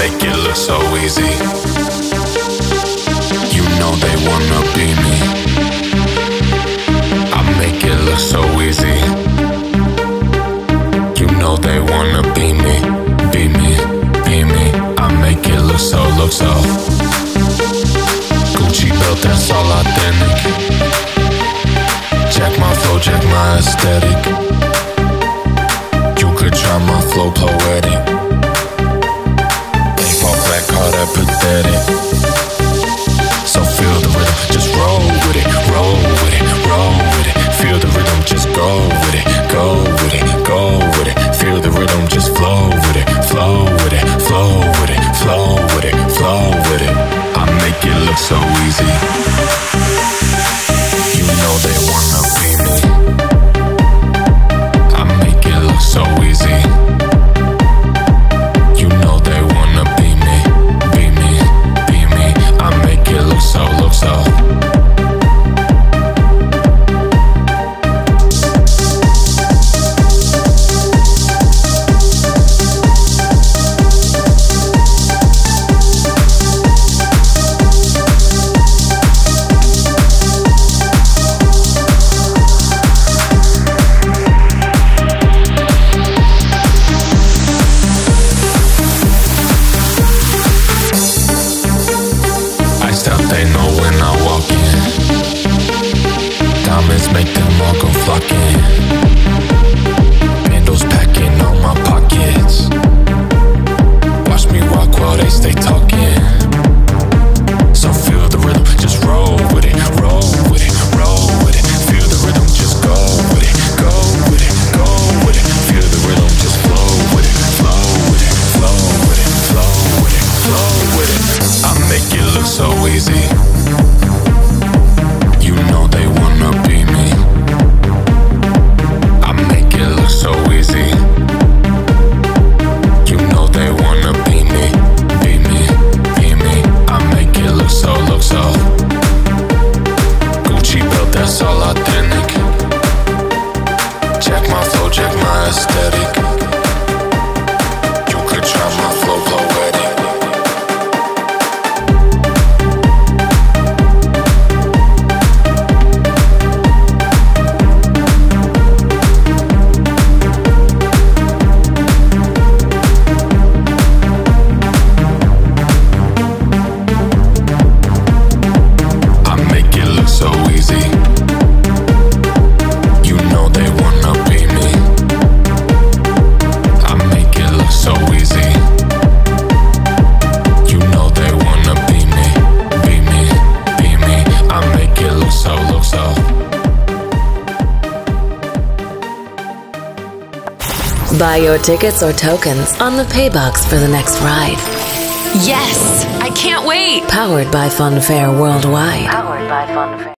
make it look so easy. You know they wanna be me. I make it look so easy. You know they wanna be me, be me, be me. I make it look so, Gucci belt, that's all authentic. Check my flow, check my aesthetic. You could try my flow poetic. Baseball black, call that pathetic. So feel the rhythm, just roll with it, roll with it, roll with it. Feel the rhythm, just go with it, go with it, go with it. Feel the rhythm, just flow with it, flow with it, flow with it, flow with it, flow with it. I make it look so easy. You know they wanna be me. I make it look so easy. You know they wanna be me, be me, be me. I make it look so, They know when I walk in. Diamonds make them all go flocking. Candles packing on my pockets. Watch me walk while they stay talking. So feel the rhythm, just roll with it, roll with it, roll with it. Feel the rhythm, just go with it, go with it, go with it. Feel the rhythm, just flow with it, flow with it, flow with it, flow with it, flow with it. I make it look so easy. You know they wanna be me. I make it look so easy. You know they wanna be me, be me, be me. I make it look so, Gucci belt, that's all authentic. Check my flow, check my aesthetic. You could try my flow poetic. Buy your tickets or tokens on the Paybox for the next ride. Yes! I can't wait! Powered by Funfair Worldwide.